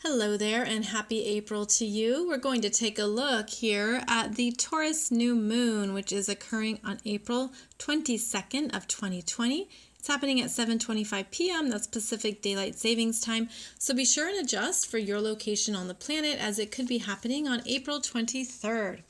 Hello there and happy April to you. We're going to take a look here at the Taurus New Moon, which is occurring on April 22nd of 2020. It's happening at 7:25 p.m. That's Pacific Daylight Savings Time. So be sure and adjust for your location on the planet as it could be happening on April 23rd.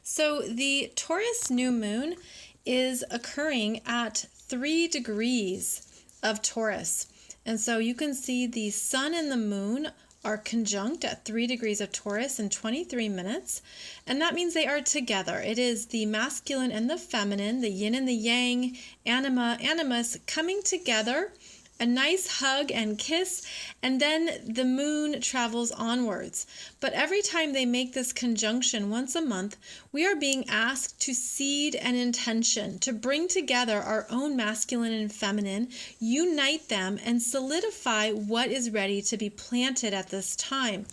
So the Taurus New Moon is occurring at 3 degrees of Taurus. And so you can see the sun and the moon are conjunct at 3 degrees of Taurus in 23 minutes. And that means they are together. It is the masculine and the feminine, the yin and the yang, anima, animus, coming together, a nice hug and kiss, and then the moon travels onwards. But every time they make this conjunction once a month, we are being asked to seed an intention, to bring together our own masculine and feminine, unite them, and solidify what is ready to be planted at this time.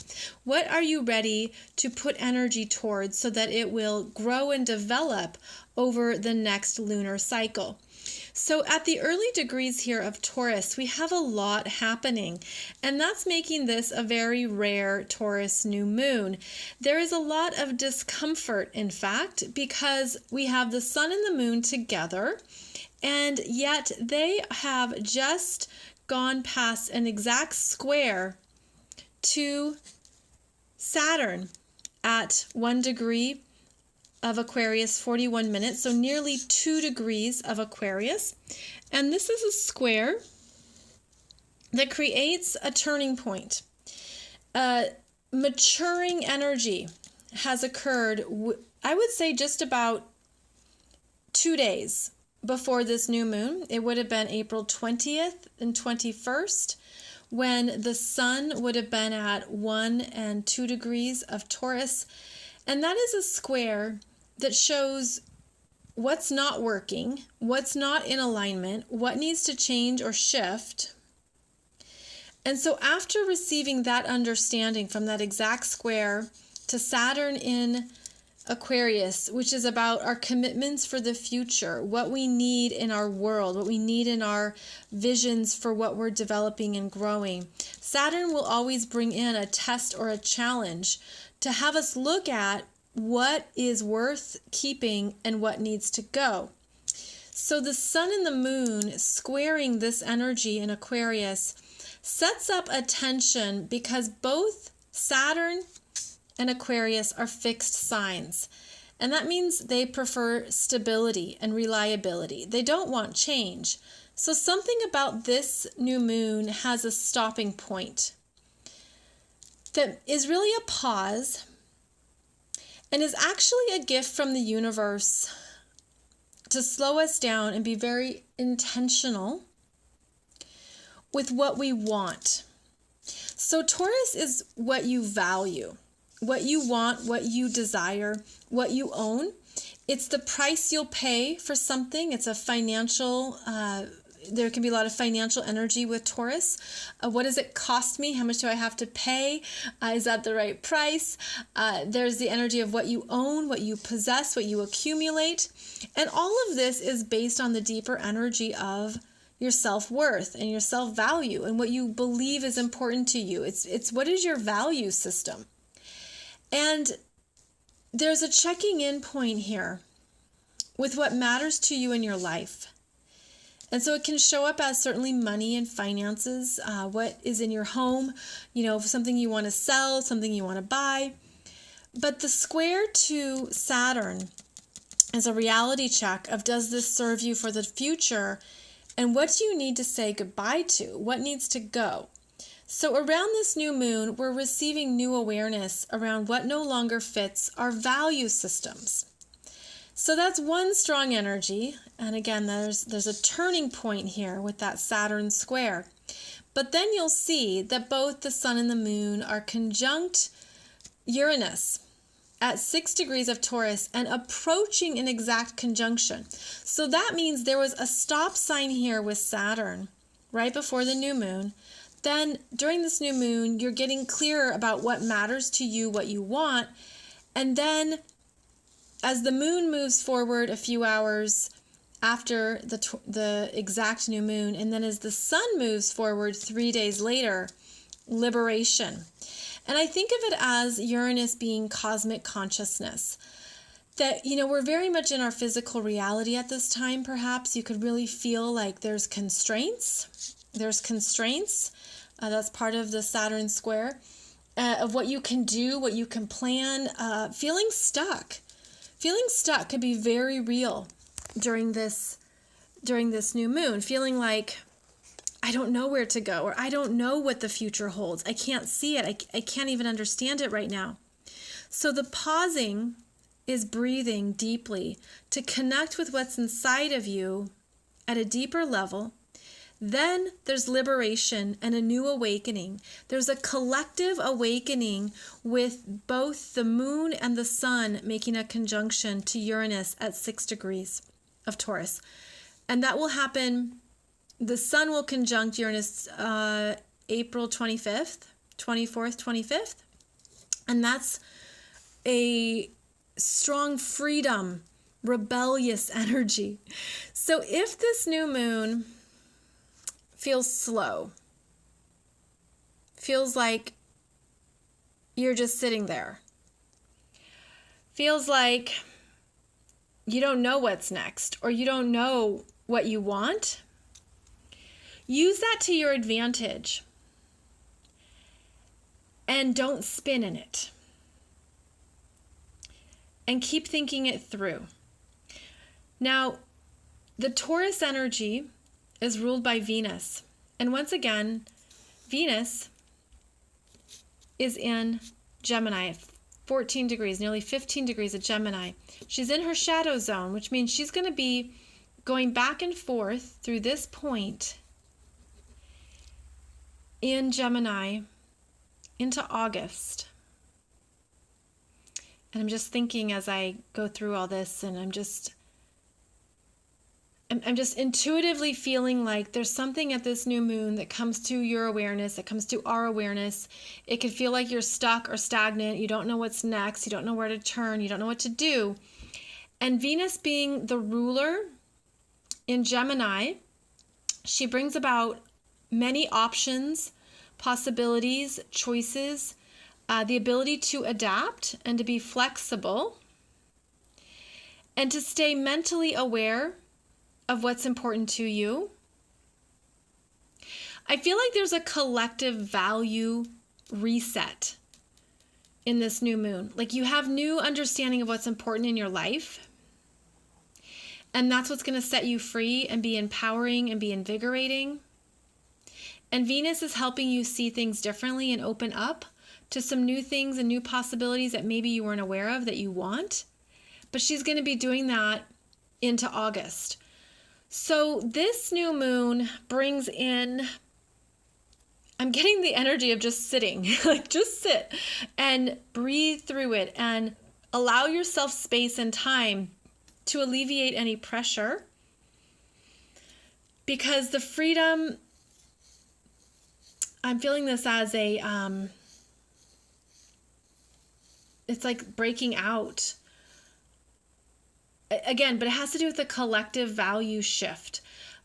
What are you ready to put energy towards so that it will grow and develop over the next lunar cycle? So at the early degrees here of Taurus, we have a lot happening, and that's making this a very rare Taurus new moon. There is a lot of discomfort, in fact, because we have the sun and the moon together, and yet they have just gone past an exact square to Saturn at 1 degree of Aquarius, 41 minutes, so nearly 2 degrees of Aquarius. And this is a square that creates a turning point. Maturing energy has occurred, I would say, just about 2 days before this new moon. It would have been April 20th and 21st, when the sun would have been at 1 and 2 degrees of Taurus. And that is a square that shows what's not working, what's not in alignment, what needs to change or shift. And so after receiving that understanding from that exact square to Saturn in Aquarius, which is about our commitments for the future, what we need in our world, what we need in our visions for what we're developing and growing, Saturn will always bring in a test or a challenge to have us look at what is worth keeping and what needs to go. So the sun and the moon squaring this energy in Aquarius sets up a tension because both Saturn and Aquarius are fixed signs. And that means they prefer stability and reliability. They don't want change. So something about this new moon has a stopping point that is really a pause and is actually a gift from the universe to slow us down and be very intentional with what we want. So Taurus is what you value, what you want, what you desire, what you own. It's the price you'll pay for something. It's a financial there can be a lot of financial energy with Taurus. What does it cost me? How much do I have to pay? Is that the right price? There's the energy of what you own, what you possess, what you accumulate. And all of this is based on the deeper energy of your self-worth and your self-value and what you believe is important to you. It's what is your value system? And there's a checking in point here with what matters to you in your life. And so it can show up as certainly money and finances, what is in your home, something you want to sell, something you want to buy. But the square to Saturn is a reality check of, does this serve you for the future? And what do you need to say goodbye to? What needs to go? So around this new moon, we're receiving new awareness around what no longer fits our value systems. So that's one strong energy. And again, there's a turning point here with that Saturn square. But then you'll see that both the sun and the moon are conjunct Uranus at 6 degrees of Taurus and approaching an exact conjunction. So that means there was a stop sign here with Saturn right before the new moon. Then during this new moon, you're getting clearer about what matters to you, what you want. And then as the moon moves forward a few hours after the exact new moon, and then as the sun moves forward 3 days later, liberation. And I think of it as Uranus being cosmic consciousness. That, we're very much in our physical reality at this time, perhaps. You could really feel like there's constraints. That's part of the Saturn square, of what you can do, what you can plan. Feeling stuck. Feeling stuck could be very real during this new moon. Feeling like, I don't know where to go, or I don't know what the future holds. I can't see it. I can't even understand it right now. So the pausing is breathing deeply to connect with what's inside of you at a deeper level. Then there's liberation and a new awakening. There's a collective awakening with both the moon and the sun making a conjunction to Uranus at 6 degrees of Taurus. And that will happen. The sun will conjunct Uranus April 24th, 25th. And that's a strong freedom, rebellious energy. So if this new moon feels slow, feels like you're just sitting there, feels like you don't know what's next, or you don't know what you want, use that to your advantage and don't spin in it. And keep thinking it through. Now, the Taurus energy is ruled by Venus. And once again, Venus is in Gemini, 14 degrees, nearly 15 degrees of Gemini. She's in her shadow zone, which means she's going to be going back and forth through this point in Gemini into August. And I'm just thinking as I go through all this, and I'm just intuitively feeling like there's something at this new moon that comes to your awareness, that comes to our awareness. It could feel like you're stuck or stagnant. You don't know what's next. You don't know where to turn. You don't know what to do. And Venus being the ruler in Gemini, she brings about many options, possibilities, choices, the ability to adapt and to be flexible and to stay mentally aware of what's important to you. I feel like there's a collective value reset in this new moon. Like you have new understanding of what's important in your life. And that's what's going to set you free and be empowering and be invigorating. And Venus is helping you see things differently and open up to some new things and new possibilities that maybe you weren't aware of that you want. But she's going to be doing that into August. So this new moon brings in, I'm getting the energy of just sitting, like just sit and breathe through it and allow yourself space and time to alleviate any pressure. Because the freedom, I'm feeling this as it's like breaking out. Again, but it has to do with the collective value shift.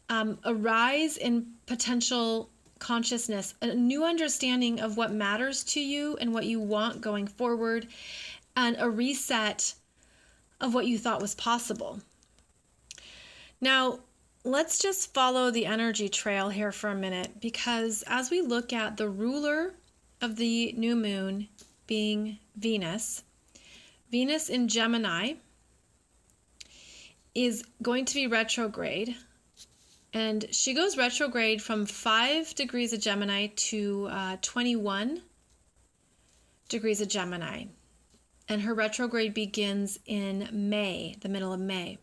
A rise in potential consciousness, a new understanding of what matters to you and what you want going forward, and a reset of what you thought was possible. Now, let's just follow the energy trail here for a minute, because as we look at the ruler of the new moon being Venus, Venus in Gemini is going to be retrograde, and she goes retrograde from 5 degrees of Gemini to 21 degrees of Gemini, and her retrograde begins in May, the middle of May.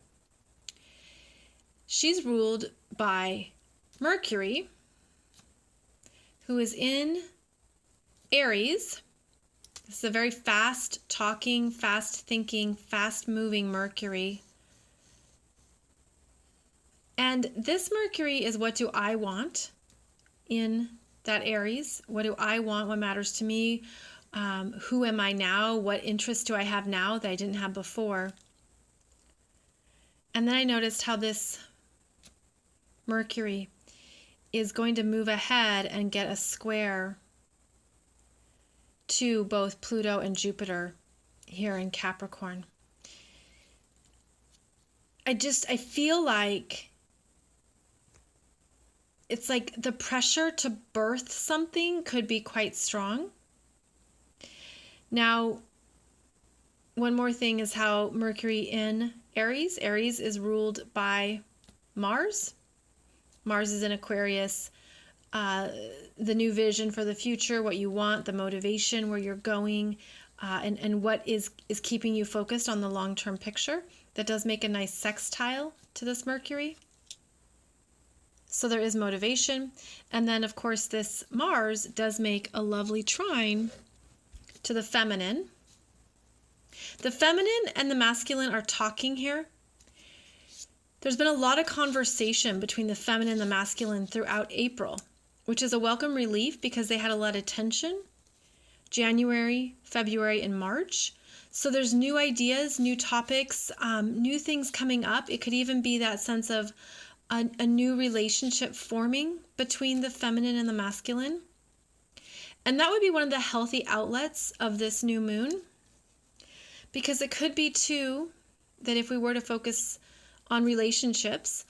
She's ruled by Mercury, who is in Aries. This is a very fast talking, fast thinking, fast moving Mercury. And this Mercury is, what do I want in that Aries? What do I want? What matters to me? Who am I now? What interests do I have now that I didn't have before? And then I noticed how this Mercury is going to move ahead and get a square to both Pluto and Jupiter here in Capricorn. I feel like it's like the pressure to birth something could be quite strong. Now, one more thing is how Mercury in Aries. Aries is ruled by Mars. Mars is in Aquarius. The new vision for the future, what you want, the motivation, where you're going, and what is keeping you focused on the long-term picture. That does make a nice sextile to this Mercury. So there is motivation. And then, of course, this Mars does make a lovely trine to the feminine. The feminine and the masculine are talking here. There's been a lot of conversation between the feminine and the masculine throughout April, which is a welcome relief because they had a lot of tension January, February, and March. So there's new ideas, new topics, new things coming up. It could even be that sense of a new relationship forming between the feminine and the masculine. And that would be one of the healthy outlets of this new moon. Because it could be too that if we were to focus on relationships,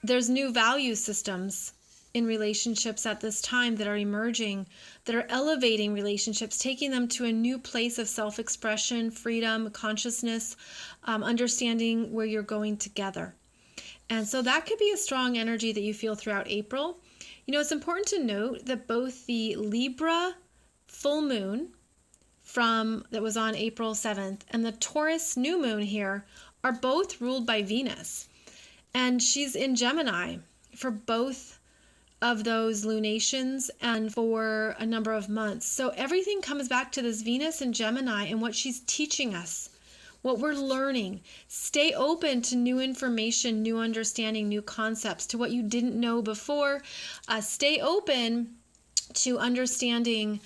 there's new value systems in relationships at this time that are emerging, that are elevating relationships, taking them to a new place of self-expression, freedom, consciousness, understanding where you're going together. And so that could be a strong energy that you feel throughout April. You know, it's important to note that both the Libra full moon that was on April 7th and the Taurus new moon here are both ruled by Venus. And she's in Gemini for both of those lunations and for a number of months. So everything comes back to this Venus and Gemini and what she's teaching us, what we're learning. Stay open to new information, new understanding, new concepts, to what you didn't know before. Stay open to understanding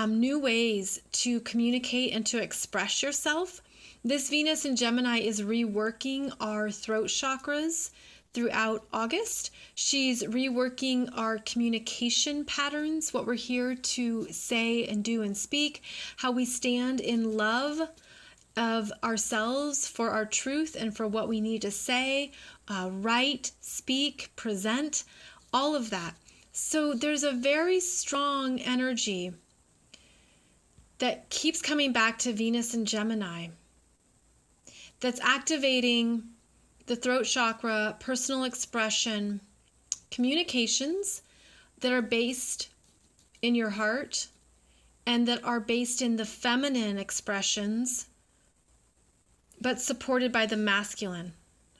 new ways to communicate and to express yourself. This Venus in Gemini is reworking our throat chakras throughout August. She's reworking our communication patterns, what we're here to say and do and speak, how we stand in love of ourselves for our truth and for what we need to say, write, speak, present, all of that. So there's a very strong energy that keeps coming back to Venus and Gemini that's activating the throat chakra, personal expression, communications that are based in your heart and that are based in the feminine expressions, but supported by the masculine.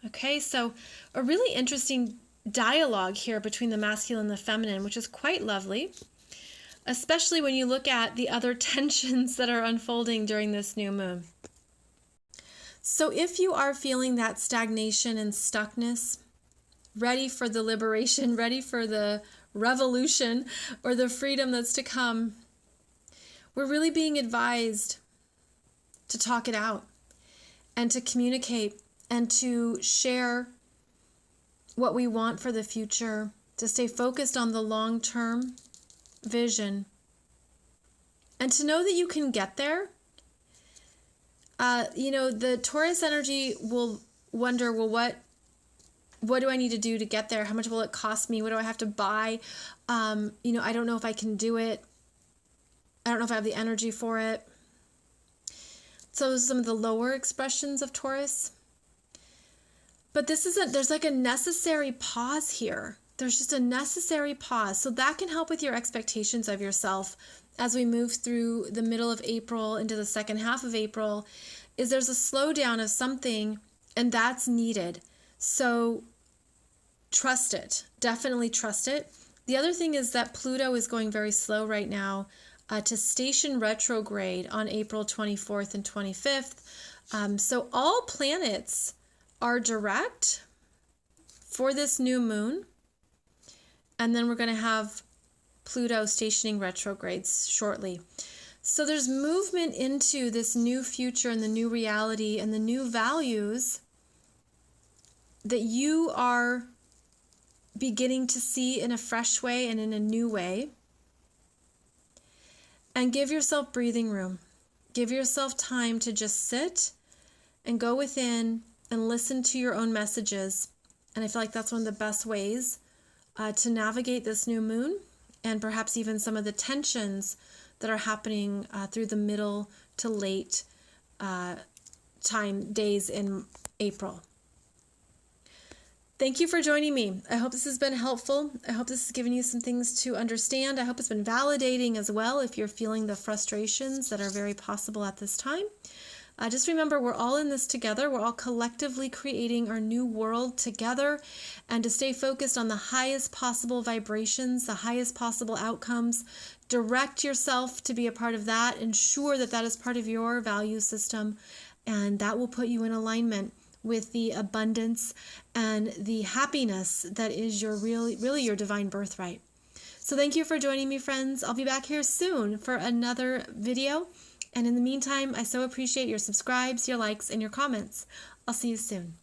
Okay, so a really interesting dialogue here between the masculine and the feminine, which is quite lovely, especially when you look at the other tensions that are unfolding during this new moon. So if you are feeling that stagnation and stuckness, ready for the liberation, ready for the revolution or the freedom that's to come, we're really being advised to talk it out and to communicate and to share what we want for the future, to stay focused on the long-term vision, and to know that you can get there. The Taurus energy will wonder, well, what do I need to do to get there? How much will it cost me? What do I have to buy? I don't know if I can do it. I don't know if I have the energy for it. So those are some of the lower expressions of Taurus. But there's like a necessary pause here. There's just a necessary pause. So that can help with your expectations of yourself as we move through the middle of April into the second half of April, is there's a slowdown of something, and that's needed. So trust it. Definitely trust it. The other thing is that Pluto is going very slow right now to station retrograde on April 24th and 25th. So all planets are direct for this new moon. And then we're going to have Pluto stationing retrogrades shortly. So there's movement into this new future and the new reality and the new values that you are beginning to see in a fresh way and in a new way. And give yourself breathing room. Give yourself time to just sit and go within and listen to your own messages. And I feel like that's one of the best ways to navigate this new moon, and perhaps even some of the tensions that are happening through the middle to late days in April. Thank you for joining me. I hope this has been helpful. I hope this has given you some things to understand. I hope it's been validating as well if you're feeling the frustrations that are very possible at this time. Just remember, we're all in this together. We're all collectively creating our new world together, and to stay focused on the highest possible vibrations, the highest possible outcomes. Direct yourself to be a part of that. Ensure that that is part of your value system, and that will put you in alignment with the abundance and the happiness that is your really your divine birthright. So thank you for joining me, friends. I'll be back here soon for another video. And in the meantime, I so appreciate your subscribes, your likes, and your comments. I'll see you soon.